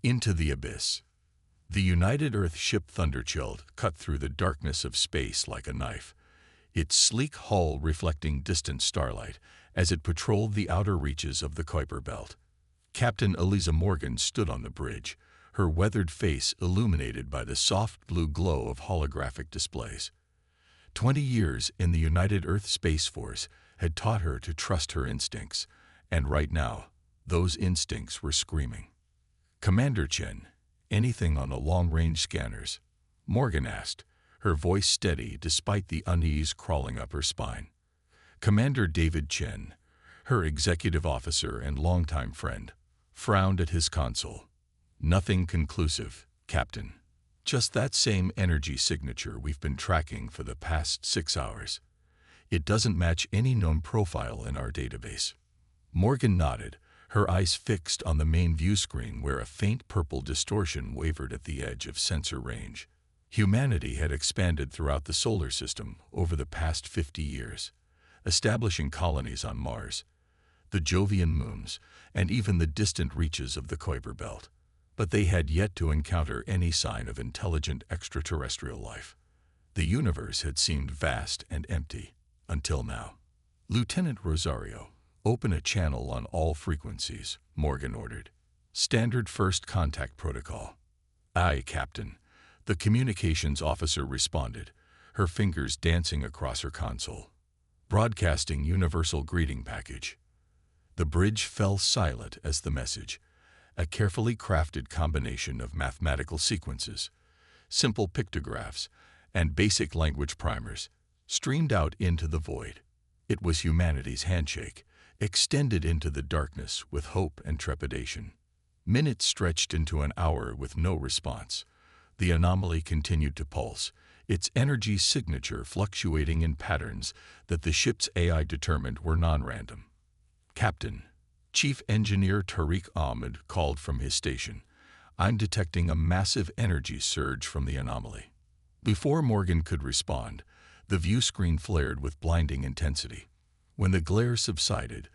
Into the abyss. The United Earth ship Thunderchild cut through the darkness of space like a knife, its sleek hull reflecting distant starlight as it patrolled the outer reaches of the Kuiper Belt. Captain Eliza Morgan stood on the bridge, her weathered face illuminated by the soft blue glow of holographic displays. 20 years in the United Earth Space Force had taught her to trust her instincts, and right now, those instincts were screaming. "Commander Chen, anything on the long-range scanners?" Morgan asked, her voice steady despite the unease crawling up her spine. Commander David Chen, her executive officer and longtime friend, frowned at his console. "Nothing conclusive, Captain. Just that same energy signature we've been tracking for the past 6 hours. It doesn't match any known profile in our database." Morgan nodded, her eyes fixed on the main view screen where a faint purple distortion wavered at the edge of sensor range. Humanity had expanded throughout the solar system over the past 50 years, establishing colonies on Mars, the Jovian moons, and even the distant reaches of the Kuiper Belt. But they had yet to encounter any sign of intelligent extraterrestrial life. The universe had seemed vast and empty, until now. "Lieutenant Rosario, open a channel on all frequencies," Morgan ordered. "Standard first contact protocol." "Aye, Captain," the communications officer responded, her fingers dancing across her console. "Broadcasting universal greeting package." The bridge fell silent as the message, a carefully crafted combination of mathematical sequences, simple pictographs, and basic language primers, streamed out into the void. It was humanity's handshake, extended into the darkness with hope and trepidation. Minutes stretched into an hour with no response. The anomaly continued to pulse, its energy signature fluctuating in patterns that the ship's AI determined were non-random. "Captain," Chief Engineer Tariq Ahmed called from his station, "I'm detecting a massive energy surge from the anomaly." Before Morgan could respond, the view screen flared with blinding intensity. When the glare subsided,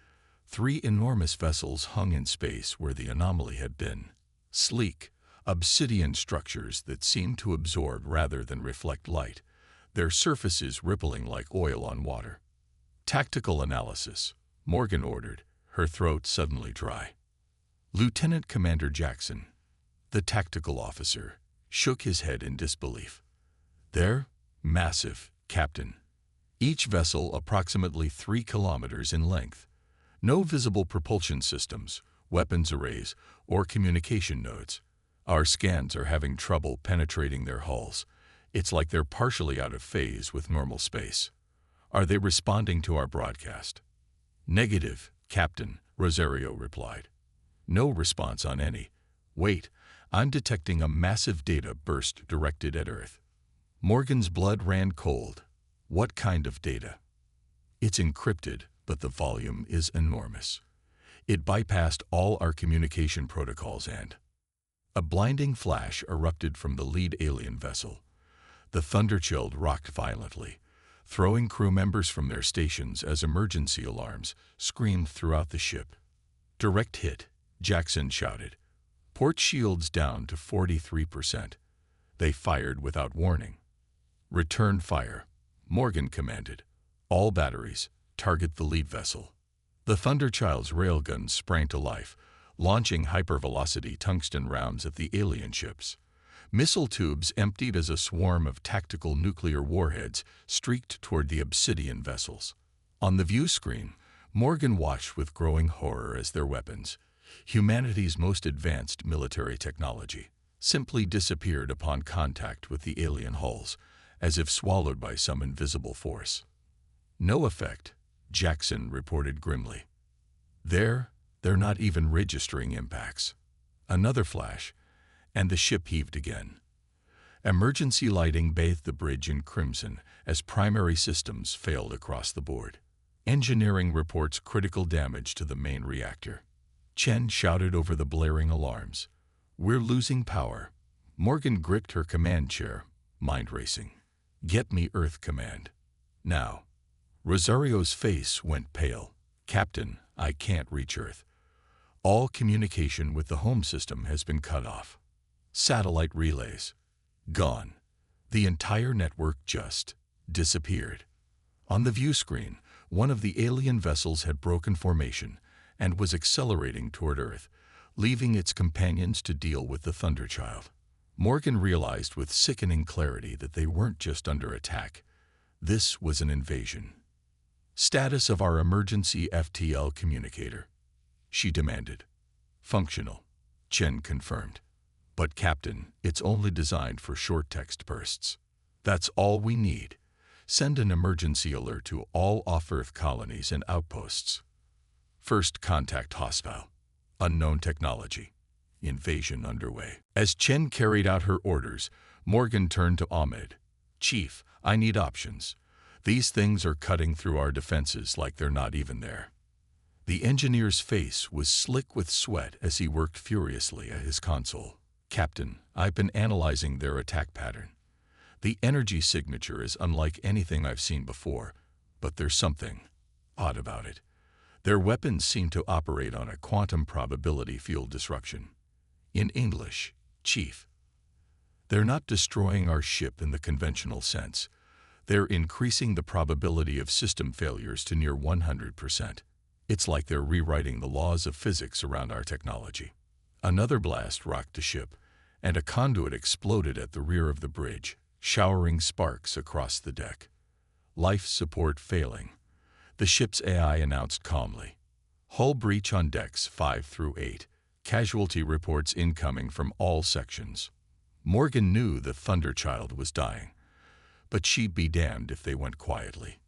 3 enormous vessels hung in space where the anomaly had been. Sleek, obsidian structures that seemed to absorb rather than reflect light, their surfaces rippling like oil on water. "Tactical analysis," Morgan ordered, her throat suddenly dry. Lieutenant Commander Jackson, the tactical officer, shook his head in disbelief. "They're massive, Captain. Each vessel approximately 3 kilometers in length. No visible propulsion systems, weapons arrays, or communication nodes. Our scans are having trouble penetrating their hulls. It's like they're partially out of phase with normal space." "Are they responding to our broadcast?" "Negative, Captain," Rosario replied. "No response on any. Wait, I'm detecting a massive data burst directed at Earth." Morgan's blood ran cold. "What kind of data?" "It's encrypted, but the volume is enormous. It bypassed all our communication protocols and—" A blinding flash erupted from the lead alien vessel. The Thunderchild rocked violently, throwing crew members from their stations as emergency alarms screamed throughout the ship. "Direct hit," Jackson shouted. "Port shields down to 43%. They fired without warning." "Return fire," Morgan commanded. "All batteries, target the lead vessel." The Thunderchild's railguns sprang to life, launching hypervelocity tungsten rounds at the alien ships. Missile tubes emptied as a swarm of tactical nuclear warheads streaked toward the obsidian vessels. On the view screen, Morgan watched with growing horror as their weapons, humanity's most advanced military technology, simply disappeared upon contact with the alien hulls, as if swallowed by some invisible force. "No effect," Jackson reported grimly. They're not even registering impacts." Another flash, and the ship heaved again. Emergency lighting bathed the bridge in crimson as primary systems failed across the board. Engineering reports critical damage to the main reactor. Chen shouted over the blaring alarms. "We're losing power." Morgan gripped her command chair, mind racing. "Get me Earth Command. Now." Rosario's face went pale. "Captain, I can't reach Earth. All communication with the home system has been cut off. Satellite relays. Gone. The entire network just disappeared. On the view screen, one of the alien vessels had broken formation and was accelerating toward Earth, leaving its companions to deal with the Thunderchild. Morgan realized with sickening clarity that they weren't just under attack. This was an invasion. Status of our emergency FTL communicator, she demanded. Functional, Chen confirmed. But Captain, it's only designed for short text bursts. That's all we need. Send an emergency alert to all off-Earth colonies and outposts. First contact hostile. Unknown technology. Invasion underway. As Chen carried out her orders, Morgan turned to Ahmed. Chief, I need options. These things are cutting through our defenses like they're not even there. The engineer's face was slick with sweat as he worked furiously at his console. Captain, I've been analyzing their attack pattern. The energy signature is unlike anything I've seen before, but there's something odd about it. Their weapons seem to operate on a quantum probability field disruption. In English, Chief, they're not destroying our ship in the conventional sense. They're increasing the probability of system failures to near 100%. It's like they're rewriting the laws of physics around our technology. Another blast rocked the ship, and a conduit exploded at the rear of the bridge, showering sparks across the deck. Life support failing. The ship's AI announced calmly. Hull breach on decks 5 through 8. Casualty reports incoming from all sections. Morgan knew the Thunderchild was dying, but she'd be damned if they went quietly.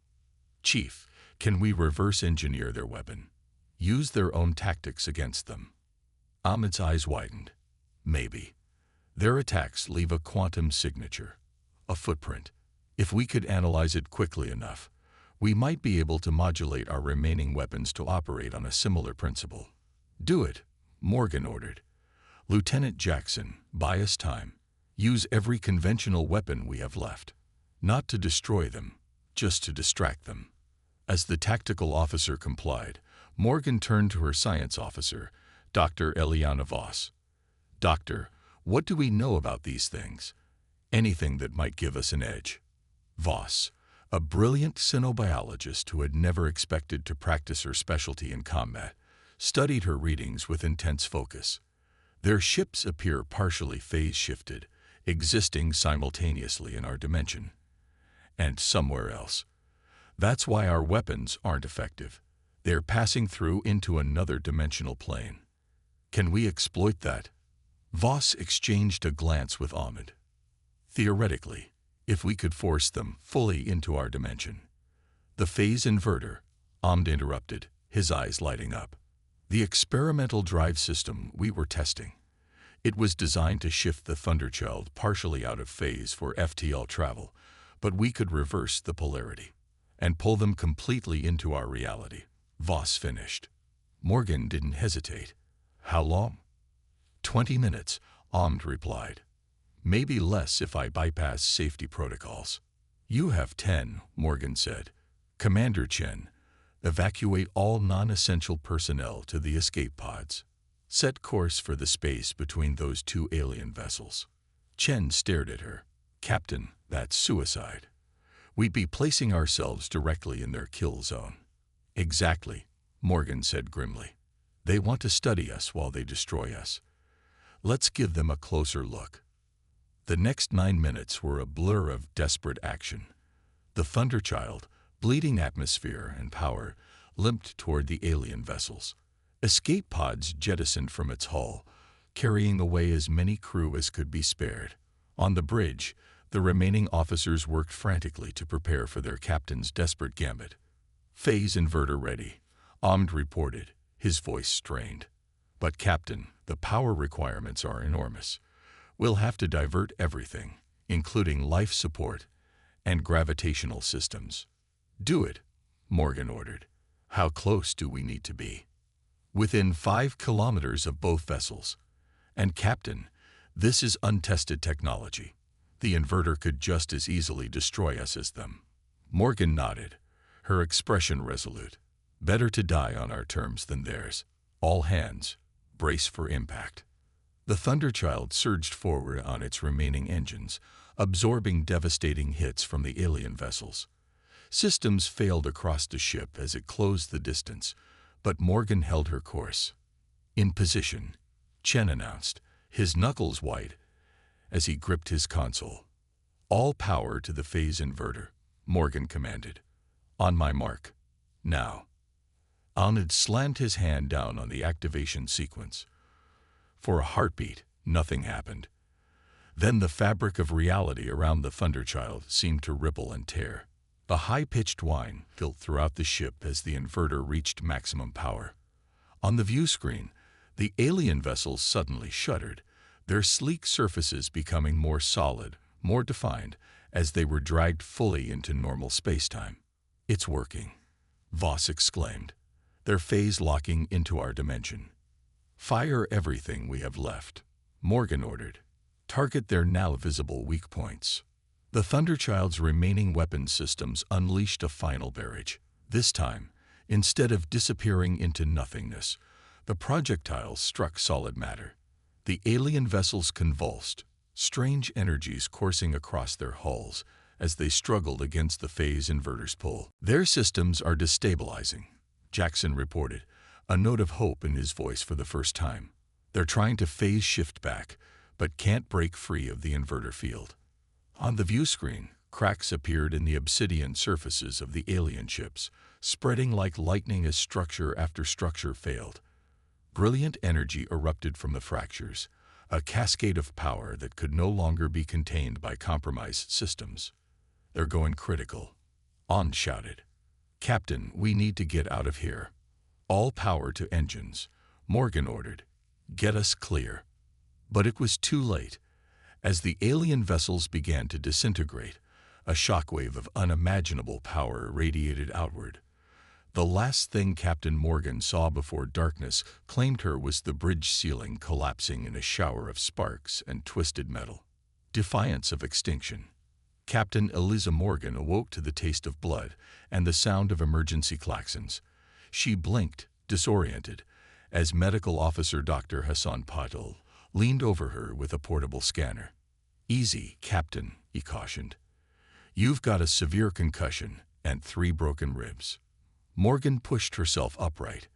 Chief, can we reverse engineer their weapon? Use their own tactics against them? Ahmed's eyes widened. Maybe. Their attacks leave a quantum signature, a footprint. If we could analyze it quickly enough, we might be able to modulate our remaining weapons to operate on a similar principle. Do it, Morgan ordered. Lieutenant Jackson, buy us time. Use every conventional weapon we have left. Not to destroy them, just to distract them. As the tactical officer complied, Morgan turned to her science officer, Dr. Eliana Voss. Doctor, what do we know about these things? Anything that might give us an edge. Voss, a brilliant cynobiologist who had never expected to practice her specialty in combat, studied her readings with intense focus. Their ships appear partially phase-shifted, existing simultaneously in our dimension. And somewhere else. That's why our weapons aren't effective. They're passing through into another dimensional plane. Can we exploit that? Voss exchanged a glance with Ahmed. Theoretically, if we could force them fully into our dimension. The phase inverter, Ahmed interrupted, his eyes lighting up. The experimental drive system we were testing. It was designed to shift the Thunderchild partially out of phase for FTL travel, but we could reverse the polarity and pull them completely into our reality. Voss finished. Morgan didn't hesitate. How long? 20 minutes, Ahmed replied. Maybe less if I bypass safety protocols. You have 10, Morgan said. Commander Chen, evacuate all non-essential personnel to the escape pods. Set course for the space between those two alien vessels. Chen stared at her. Captain, that's suicide. We'd be placing ourselves directly in their kill zone. Exactly, Morgan said grimly. They want to study us while they destroy us. Let's give them a closer look. The next 9 minutes were a blur of desperate action. The Thunderchild, bleeding atmosphere and power, limped toward the alien vessels. Escape pods jettisoned from its hull, carrying away as many crew as could be spared. On the bridge, the remaining officers worked frantically to prepare for their captain's desperate gambit. Phase inverter ready, Ahmed reported, his voice strained. But Captain, the power requirements are enormous. We'll have to divert everything, including life support and gravitational systems. Do it, Morgan ordered. How close do we need to be? Within 5 kilometers of both vessels. And Captain, this is untested technology. The inverter could just as easily destroy us as them. Morgan nodded, her expression resolute. Better to die on our terms than theirs. All hands, Brace for impact. The Thunderchild surged forward on its remaining engines, absorbing devastating hits from the alien vessels. Systems failed across the ship as it closed the distance, but Morgan held her course. In position, Chen announced, his knuckles white as he gripped his console. All power to the phase inverter, Morgan commanded. On my mark. Now. Alnid slammed his hand down on the activation sequence. For a heartbeat, nothing happened. Then the fabric of reality around the Thunderchild seemed to ripple and tear. A high-pitched whine filled throughout the ship as the inverter reached maximum power. On the view screen, the alien vessels suddenly shuddered, their sleek surfaces becoming more solid, more defined, as they were dragged fully into normal spacetime. It's working, Voss exclaimed, their phase locking into our dimension. Fire everything we have left, Morgan ordered. Target their now visible weak points. The Thunderchild's remaining weapon systems unleashed a final barrage. This time, instead of disappearing into nothingness, the projectiles struck solid matter. The alien vessels convulsed, strange energies coursing across their hulls as they struggled against the phase inverter's pull. Their systems are destabilizing, Jackson reported, a note of hope in his voice for the first time. They're trying to phase shift back, but can't break free of the inverter field. On the view screen, cracks appeared in the obsidian surfaces of the alien ships, spreading like lightning as structure after structure failed. Brilliant energy erupted from the fractures, a cascade of power that could no longer be contained by compromised systems. They're going critical, On shouted. Captain, we need to get out of here. All power to engines, Morgan ordered. Get us clear. But it was too late. As the alien vessels began to disintegrate, a shockwave of unimaginable power radiated outward. The last thing Captain Morgan saw before darkness claimed her was the bridge ceiling collapsing in a shower of sparks and twisted metal. Defiance of extinction. Captain Eliza Morgan awoke to the taste of blood and the sound of emergency klaxons. She blinked, disoriented, as Medical Officer Dr. Hassan Patel leaned over her with a portable scanner. Easy, Captain, he cautioned. You've got a severe concussion and 3 broken ribs. Morgan pushed herself upright,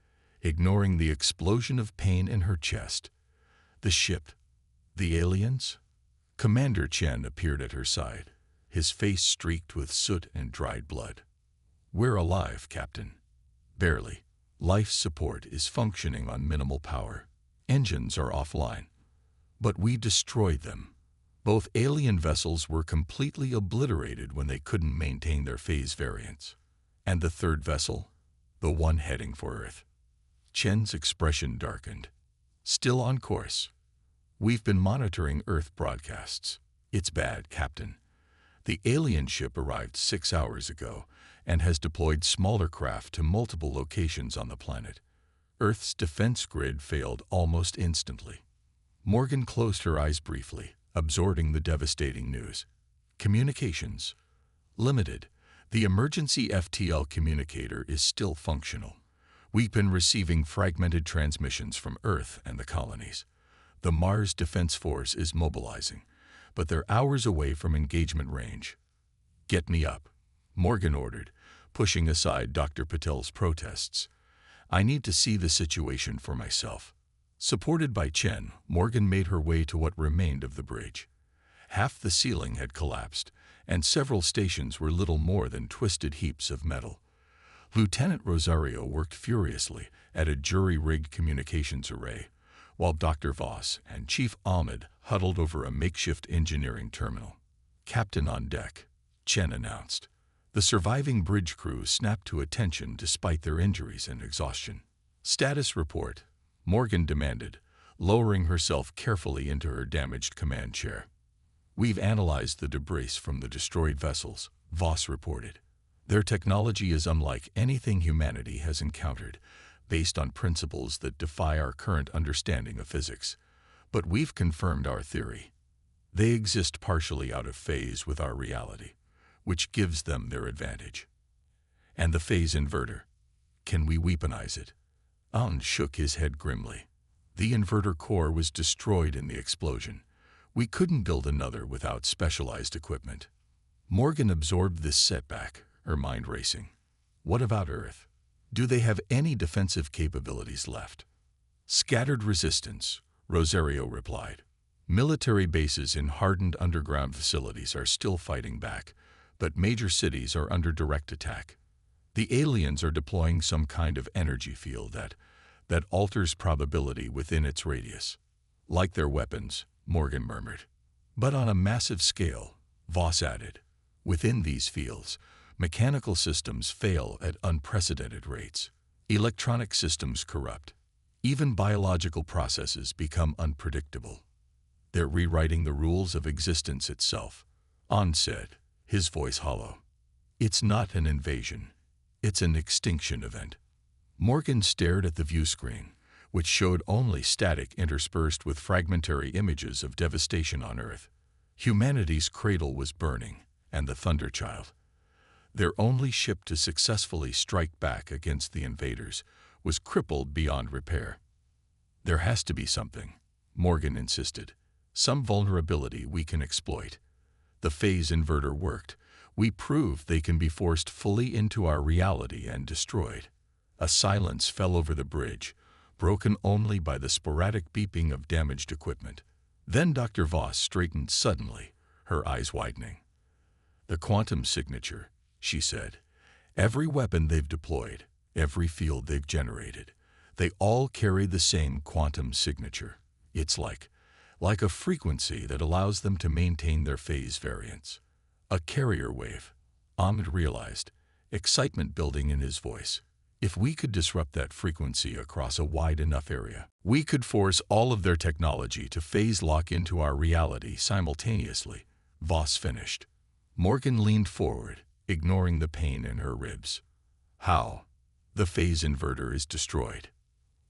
ignoring the explosion of pain in her chest. The ship, the aliens? Commander Chen appeared at her side, his face streaked with soot and dried blood. We're alive, Captain. Barely. Life support is functioning on minimal power. Engines are offline. But we destroyed them. Both alien vessels were completely obliterated when they couldn't maintain their phase variance. And the third vessel? The one heading for Earth. Chen's expression darkened. Still on course. We've been monitoring Earth broadcasts. It's bad, Captain. The alien ship arrived 6 hours ago and has deployed smaller craft to multiple locations on the planet. Earth's defense grid failed almost instantly. Morgan closed her eyes briefly, absorbing the devastating news. Communications. Limited. The emergency FTL communicator is still functional. We've been receiving fragmented transmissions from Earth and the colonies. The Mars Defense Force is mobilizing, but they're hours away from engagement range. Get me up, Morgan ordered, pushing aside Dr. Patel's protests. I need to see the situation for myself. Supported by Chen, Morgan made her way to what remained of the bridge. Half the ceiling had collapsed, and several stations were little more than twisted heaps of metal. Lieutenant Rosario worked furiously at a jury-rigged communications array, while Dr. Voss and Chief Ahmed huddled over a makeshift engineering terminal. Captain on deck, Chen announced. The surviving bridge crew snapped to attention despite their injuries and exhaustion. Status report, Morgan demanded, lowering herself carefully into her damaged command chair. We've analyzed the debris from the destroyed vessels, Voss reported. Their technology is unlike anything humanity has encountered, based on principles that defy our current understanding of physics. But we've confirmed our theory. They exist partially out of phase with our reality, which gives them their advantage. And the phase inverter. Can we weaponize it? Aun shook his head grimly. The inverter core was destroyed in the explosion. We couldn't build another without specialized equipment. Morgan absorbed this setback, her mind racing. What about Earth? Do they have any defensive capabilities left? Scattered resistance, Rosario replied. Military bases in hardened underground facilities are still fighting back, but major cities are under direct attack. The aliens are deploying some kind of energy field that alters probability within its radius. Like their weapons, Morgan murmured. But on a massive scale, Voss added. Within these fields, mechanical systems fail at unprecedented rates. Electronic systems corrupt. Even biological processes become unpredictable. They're rewriting the rules of existence itself, An said, his voice hollow. It's not an invasion. It's an extinction event. Morgan stared at the view screen, which showed only static interspersed with fragmentary images of devastation on Earth. Humanity's cradle was burning, and the Thunderchild, their only ship to successfully strike back against the invaders, was crippled beyond repair. There has to be something, Morgan insisted. Some vulnerability we can exploit. The phase inverter worked. We proved they can be forced fully into our reality and destroyed. A silence fell over the bridge, broken only by the sporadic beeping of damaged equipment. Then Dr. Voss straightened suddenly, her eyes widening. The quantum signature, she said. Every weapon they've deployed, every field they've generated, they all carry the same quantum signature. It's like a frequency that allows them to maintain their phase variance. A carrier wave, Ahmed realized, excitement building in his voice. If we could disrupt that frequency across a wide enough area, we could force all of their technology to phase lock into our reality simultaneously, Voss finished. Morgan leaned forward, ignoring the pain in her ribs. How? The phase inverter is destroyed.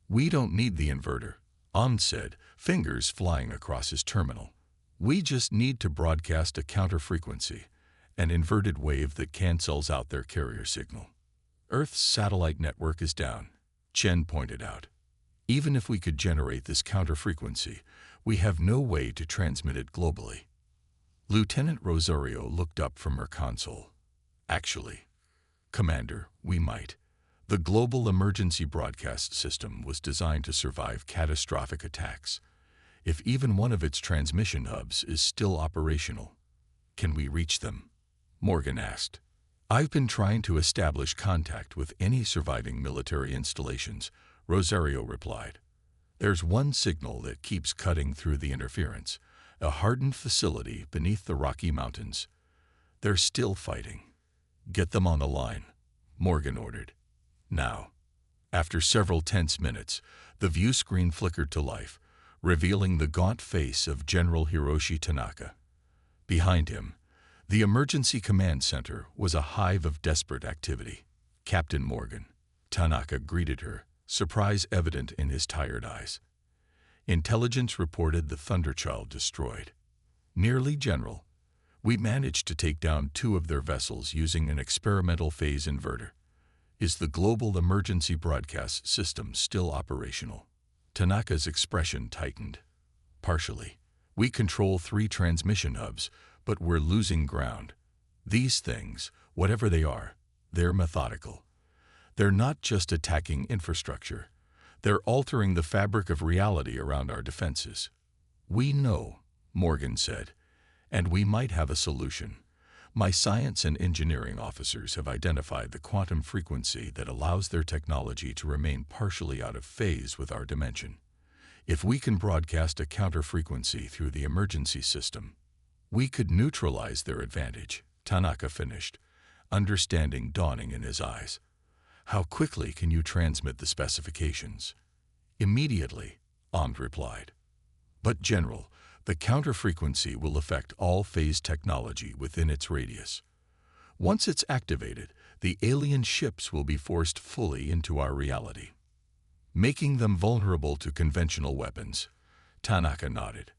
We don't need the inverter, Ahmed said, fingers flying across his terminal. We just need to broadcast a counter-frequency, an inverted wave that cancels out their carrier signal. Earth's satellite network is down, Chen pointed out. Even if we could generate this counter-frequency, we have no way to transmit it globally. Lieutenant Rosario looked up from her console. Actually, Commander, we might. The global emergency broadcast system was designed to survive catastrophic attacks. If even one of its transmission hubs is still operational, can we reach them? Morgan asked. I've been trying to establish contact with any surviving military installations, Rosario replied. There's one signal that keeps cutting through the interference, a hardened facility beneath the Rocky Mountains. They're still fighting. Get them on the line, Morgan ordered. Now. After several tense minutes, the view screen flickered to life, revealing the gaunt face of General Hiroshi Tanaka. Behind him, the emergency command center was a hive of desperate activity. Captain Morgan, Tanaka greeted her, surprise evident in his tired eyes. Intelligence reported the Thunderchild destroyed. Nearly, General. We managed to take down 2 of their vessels using an experimental phase inverter. Is the global emergency broadcast system still operational? Tanaka's expression tightened. Partially. We control 3 transmission hubs, but we're losing ground. These things, whatever they are, they're methodical. They're not just attacking infrastructure. They're altering the fabric of reality around our defenses. We know, Morgan said, and we might have a solution. My science and engineering officers have identified the quantum frequency that allows their technology to remain partially out of phase with our dimension. If we can broadcast a counter-frequency through the emergency system, we could neutralize their advantage, Tanaka finished, understanding dawning in his eyes. How quickly can you transmit the specifications? Immediately, Ahmed replied. But General, the counter-frequency will affect all phase technology within its radius. Once it's activated, the alien ships will be forced fully into our reality, making them vulnerable to conventional weapons. Tanaka nodded.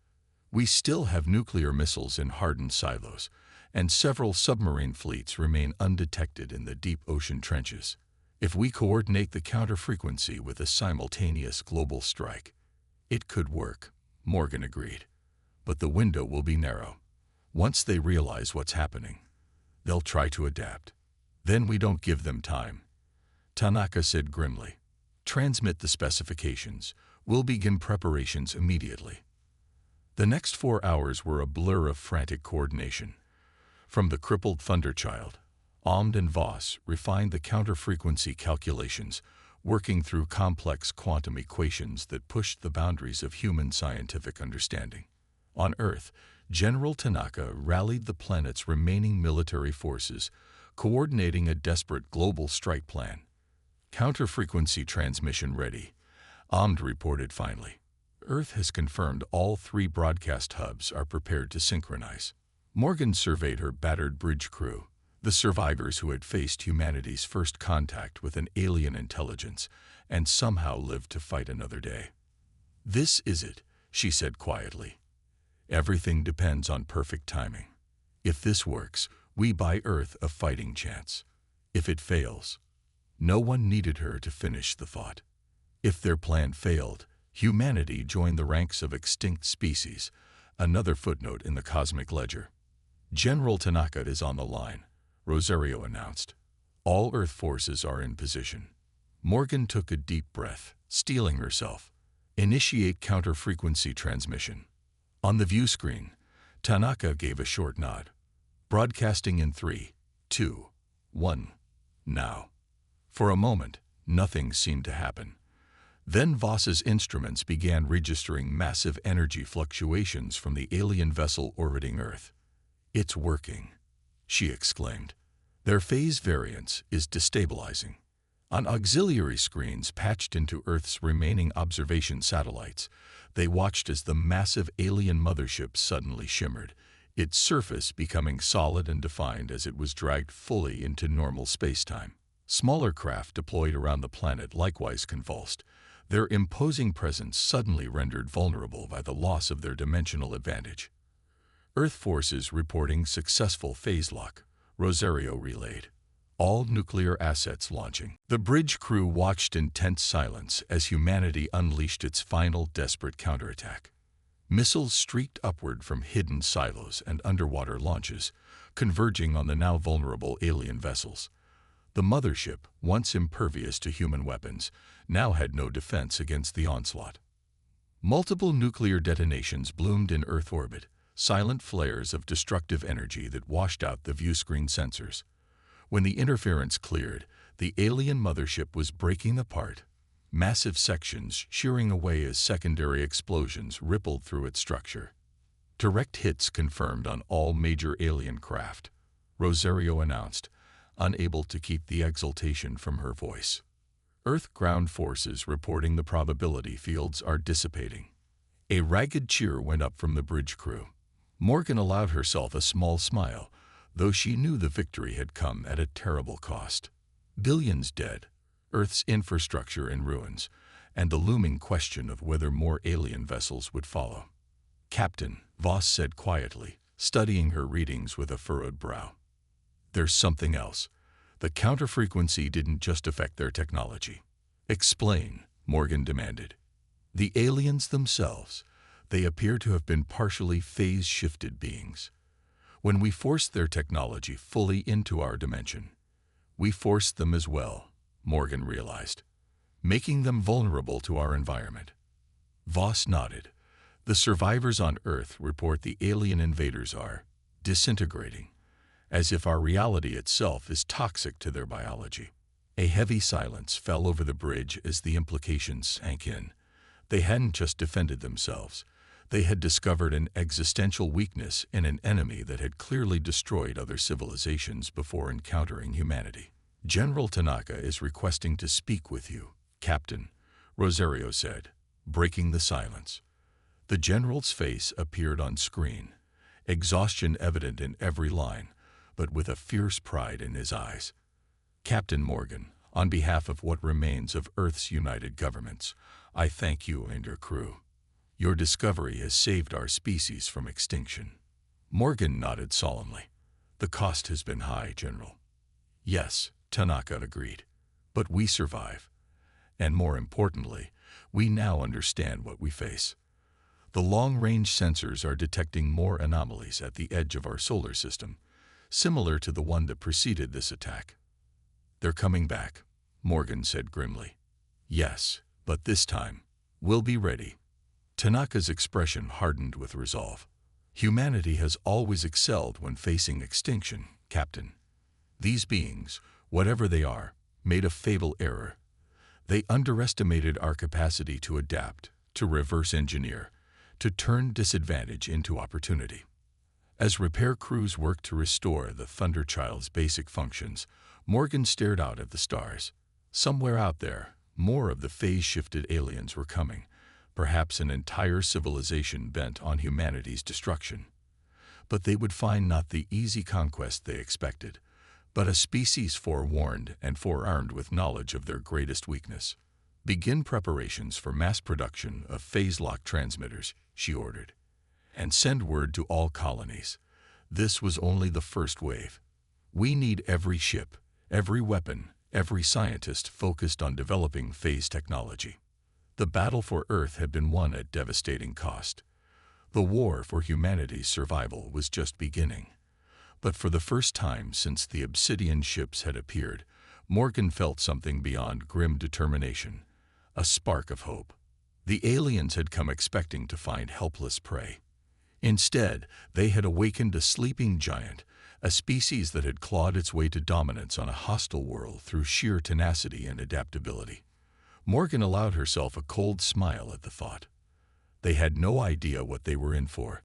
We still have nuclear missiles in hardened silos, and several submarine fleets remain undetected in the deep ocean trenches. If we coordinate the counter-frequency with a simultaneous global strike, It could work, Morgan agreed. But the window will be narrow. Once they realize what's happening, they'll try to adapt. Then we don't give them time. Tanaka said grimly. Transmit the specifications. We'll begin preparations immediately. The next 4 hours were a blur of frantic coordination. From the crippled Thunderchild, Omd and Voss refined the counter-frequency calculations, working through complex quantum equations that pushed the boundaries of human scientific understanding. On Earth, General Tanaka rallied the planet's remaining military forces, coordinating a desperate global strike plan. Counter-frequency transmission ready, Omd reported finally. Earth has confirmed all 3 broadcast hubs are prepared to synchronize. Morgan surveyed her battered bridge crew, the survivors who had faced humanity's first contact with an alien intelligence and somehow lived to fight another day. This is it, she said quietly. Everything depends on perfect timing. If this works, we buy Earth a fighting chance. If it fails, no one needed her to finish the thought. If their plan failed, humanity joined the ranks of extinct species, another footnote in the cosmic ledger. General Tanaka is on the line, Rosario announced. All Earth forces are in position. Morgan took a deep breath, steeling herself. Initiate counter-frequency transmission. On the view screen, Tanaka gave a short nod. Broadcasting in 3, 2, 1, now. For a moment, nothing seemed to happen. Then Voss's instruments began registering massive energy fluctuations from the alien vessel orbiting Earth. It's working, she exclaimed. Their phase variance is destabilizing. On auxiliary screens patched into Earth's remaining observation satellites, they watched as the massive alien mothership suddenly shimmered, its surface becoming solid and defined as it was dragged fully into normal spacetime. Smaller craft deployed around the planet likewise convulsed, their imposing presence suddenly rendered vulnerable by the loss of their dimensional advantage. Earth forces reporting successful phase lock, Rosario relayed. All nuclear assets launching. The bridge crew watched in tense silence as humanity unleashed its final desperate counterattack. Missiles streaked upward from hidden silos and underwater launches, converging on the now vulnerable alien vessels. The mothership, once impervious to human weapons, now had no defense against the onslaught. Multiple nuclear detonations bloomed in Earth orbit, silent flares of destructive energy that washed out the viewscreen sensors. When the interference cleared, the alien mothership was breaking apart, massive sections shearing away as secondary explosions rippled through its structure. Direct hits confirmed on all major alien craft, Rosario announced, unable to keep the exultation from her voice. Earth ground forces reporting the probability fields are dissipating. A ragged cheer went up from the bridge crew. Morgan allowed herself a small smile, though she knew the victory had come at a terrible cost. Billions dead, Earth's infrastructure in ruins, and the looming question of whether more alien vessels would follow. Captain, Voss said quietly, studying her readings with a furrowed brow. There's something else. The counter-frequency didn't just affect their technology. Explain, Morgan demanded. The aliens themselves, they appear to have been partially phase-shifted beings. When we forced their technology fully into our dimension, we forced them as well, Morgan realized, making them vulnerable to our environment. Voss nodded. The survivors on Earth report the alien invaders are disintegrating, as if our reality itself is toxic to their biology. A heavy silence fell over the bridge as the implications sank in. They hadn't just defended themselves. They had discovered an existential weakness in an enemy that had clearly destroyed other civilizations before encountering humanity. General Tanaka is requesting to speak with you, Captain, Rosario said, breaking the silence. The general's face appeared on screen, exhaustion evident in every line, but with a fierce pride in his eyes. Captain Morgan, on behalf of what remains of Earth's united governments, I thank you and your crew. Your discovery has saved our species from extinction. Morgan nodded solemnly. The cost has been high, General. Yes, Tanaka agreed. But we survive. And more importantly, We now understand what we face. The long-range sensors are detecting more anomalies at the edge of our solar system, similar to the one that preceded this attack. They're coming back, Morgan said grimly. Yes, but this time, we'll be ready. Tanaka's expression hardened with resolve. Humanity has always excelled when facing extinction, Captain. These beings, whatever they are, made a fatal error. They underestimated our capacity to adapt, to reverse engineer, to turn disadvantage into opportunity. As repair crews worked to restore the Thunderchild's basic functions, Morgan stared out at the stars. Somewhere out there, more of the phase-shifted aliens were coming, perhaps an entire civilization bent on humanity's destruction. But they would find not the easy conquest they expected, but a species forewarned and forearmed with knowledge of their greatest weakness. Begin preparations for mass production of phase-lock transmitters, she ordered, and send word to all colonies. This was only the first wave. We need every ship, every weapon, every scientist focused on developing phase technology. The battle for Earth had been won at devastating cost. The war for humanity's survival was just beginning. But for the first time since the Obsidian ships had appeared, Morgan felt something beyond grim determination, a spark of hope. The aliens had come expecting to find helpless prey. Instead, they had awakened a sleeping giant, a species that had clawed its way to dominance on a hostile world through sheer tenacity and adaptability. Morgan allowed herself a cold smile at the thought. They had no idea what they were in for,